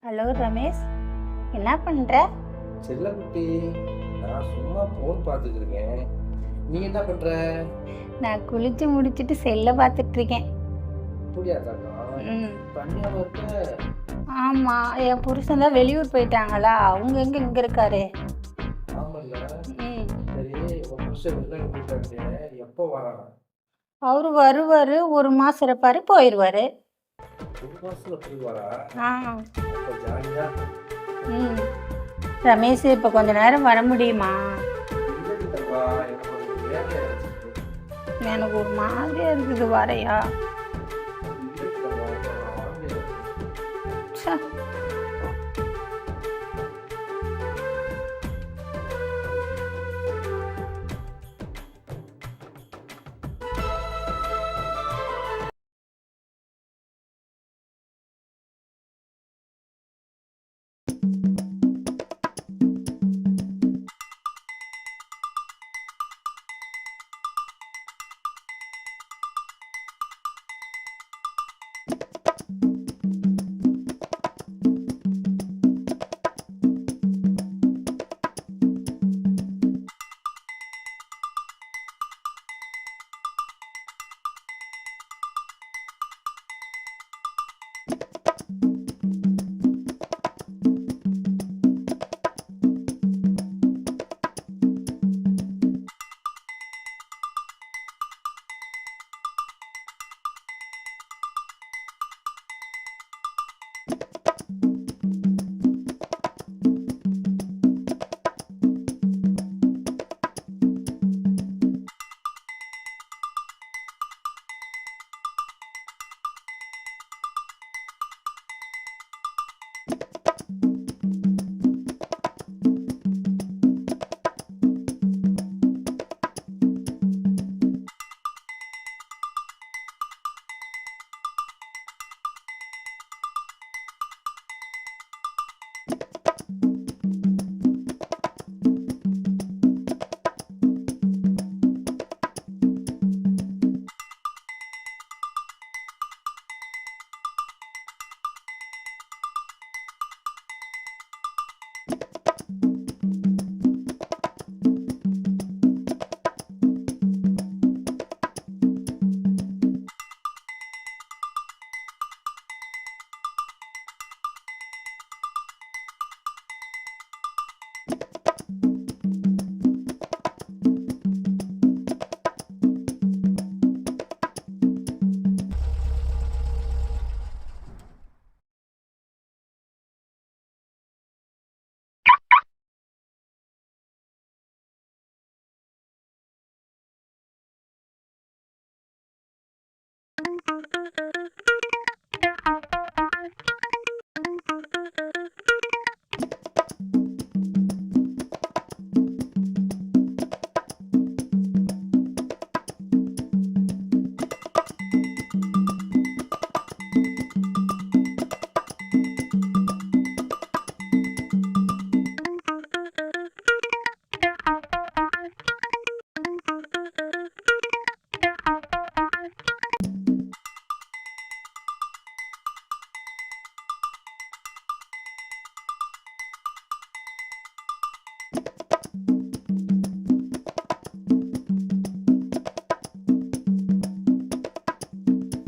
Hello Ramesh, என்ன பண்ற? செல்லக்குட்டி, நான் சும்மா போன் பார்த்துட்டு இருக்கேன். நீ என்ன பண்ற? நான் குளிச்சு முடிச்சிட்டு செல்ல பார்த்துட்டு இருக்கேன். அப்படியா தங்கம்? தனியாக இருக்க? ஆமா, என் புருஷன் தான் வெளியூர் போயிட்டாங்களா, அவங்க இங்க இருக்காரு. ஆமல்ல. சரி, உன் புருஷன் வெளிநாடு போயிட்டாங்க, எப்போ வராங்க? அவரு வருவாரு, ஒரு மாசம் இருப்பாரு, போயிடுவாரு. ஒரு மாசத்துல போய் வரா? ஆ. அப்போ ஜாலியா? ரமேஷ், இப்போ கொஞ்ச நேரம் வர முடியுமா? இல்லடி தங்கம், எனக்கு ஒரு வேலையா இருந்துச்சு. எனக்கு ஒரு மாதிரியா இருக்குது, வரையா? இல்லடி தங்கம், நான் வர முடியாது. ச்சே.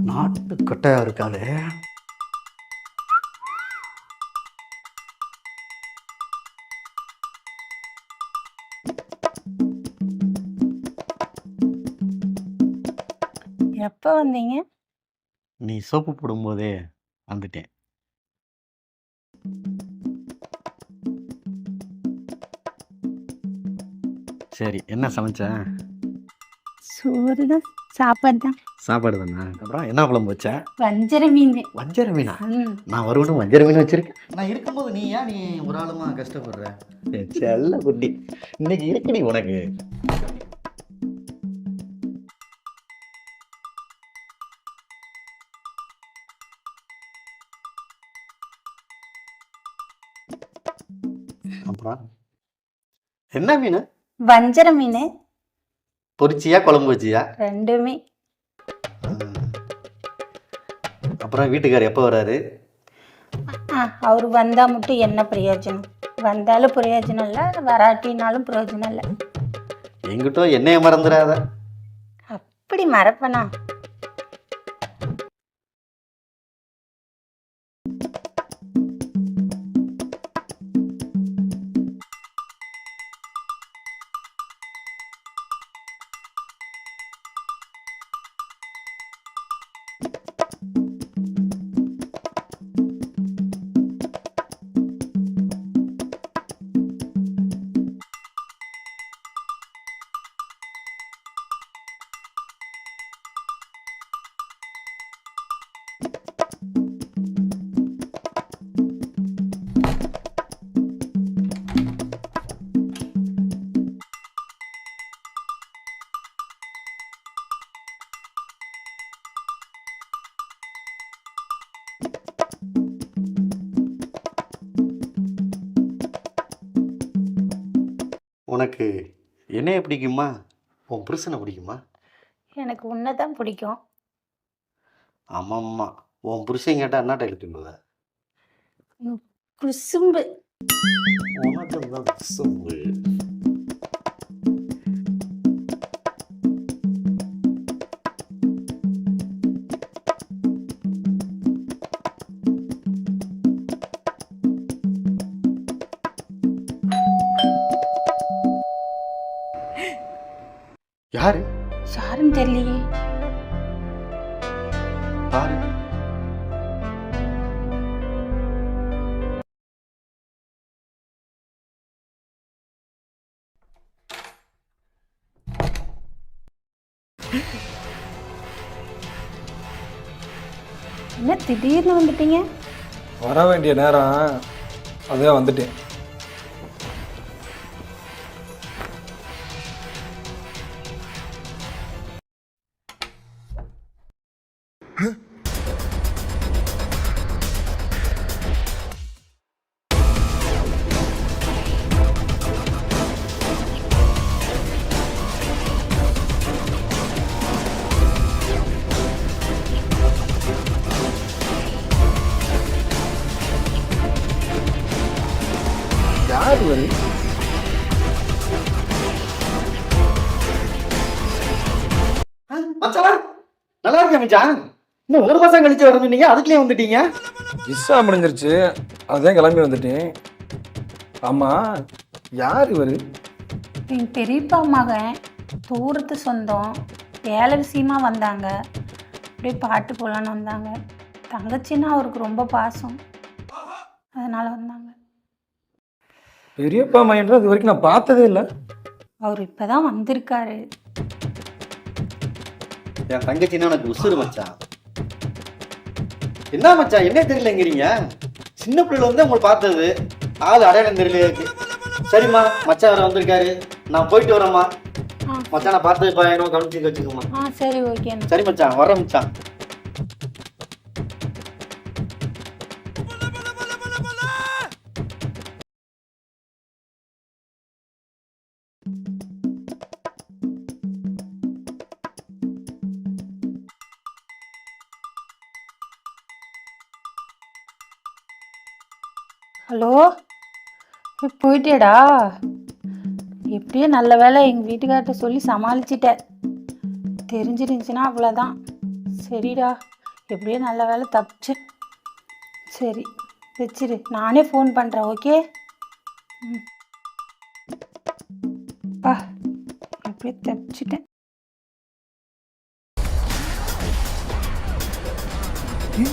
நாட்டு கட்டையா இருக்காளே. எப்போ வந்தீங்க? நீ சோப்பு போடும்போதே வந்துட்டேன். சரி, என்ன சமைச்ச? சோறு தான், சாப்பாடு தான். சாப்பாடு தானே. அப்புறம் என்ன குழம்பு வச்ச? வஞ்சர மீன். வஞ்சர மீனா? நான் வருவனும் வஞ்சர மீன் வச்சிருக்கேன். நான் இருக்கும்போது நீ ஏன் ஒரு ஆளுமா கஷ்டப்படுற? செல்ல குட்டி, இன்னைக்கு இருக்குடி உனக்கு. அப்புறம் என்ன மீன்? வஞ்சர மீன். பொரிச்சியா குழம்பு வச்சியா? ரெண்டுமே. அப்புறம் வீட்டுக்காரர் எப்போ வராரு? அவர் வந்தால் மட்டும் என்ன பிரயோஜனம்? வந்தாலும் பிரயோஜனம் இல்லை, வராட்டினாலும் பிரயோஜனம் இல்லை. எங்கிட்ட என்னைய மறந்துடாத. அப்படி மறப்பனா? உனக்கு என்னைய பிடிக்குமா, உன் புருஷனை பிடிக்குமா? எனக்கு உன்னை தான் பிடிக்கும். ஆமாம்மா, உன் புருஷன் கேட்டால் என்ன டைல் சொல்லுவ? குசும்பு. உனக்கு தான் குசும்பு. யாரு? யாருன்னு தெரியலையே. யாரு? என்ன திடீர்னு வந்துட்டீங்க? வர வேண்டிய நேரம் அதே வந்துட்டேன். யார் வரு? மச்சான் நல்லா இருக்கேன் மச்சான். இன்னும் ஒரு மாசம் கழிச்சு வரணுன்னீங்க, அதுக்குள்ளே வந்துட்டீங்க. விசா முடிஞ்சிருச்சு, அதான் கிளம்பி வந்துட்டேன். ஆமா, யார் இவரு? எங்கள் பெரியப்பா மகன், தூரத்து சொந்தம், வேலை விஷயமா வந்தாங்க. அப்படியே பாட்டு போகலான்னு வந்தாங்க. தங்கச்சின்னா அவருக்கு ரொம்ப பாசம், அதனால் வந்தாங்க. பெரியப்பா மையன்ற இது வரைக்கும் நான் பார்த்ததே இல்லை. அவர் இப்போ தான் வந்திருக்காரு. என் தங்கச்சின்னா எனக்கு உசுறு மச்சான். என்ன மச்சான் என்ன தெரியலங்கிறீங்க? சின்ன பிள்ளைல வந்து உங்களை பார்த்தது ஆள் அடையாளம் தெரியல இருக்கு. சரிம்மா, மச்சான் வர வந்திருக்காரு, நான் போயிட்டு வரேம்மா. மச்சான் பார்த்து பையனும் கவனிச்சு வச்சுக்கோமா. சரி ஓகே. சரி மச்சான், வரேன் மச்சான். ஹலோ, போயிட்டேடா? எப்படியோ நல்ல வேலை எங்கள் வீட்டுக்கார்ட்ட சொல்லி சமாளிச்சிட்டேன். தெரிஞ்சிருந்துச்சுன்னா அவ்வளோதான். சரிடா, எப்படியோ நல்ல வேலை தப்பிச்சு. சரி வச்சிரு, நானே ஃபோன் பண்ணுறேன். ஓகே. பா, எப்படியோ தப்பிச்சிட்டேன். ஏ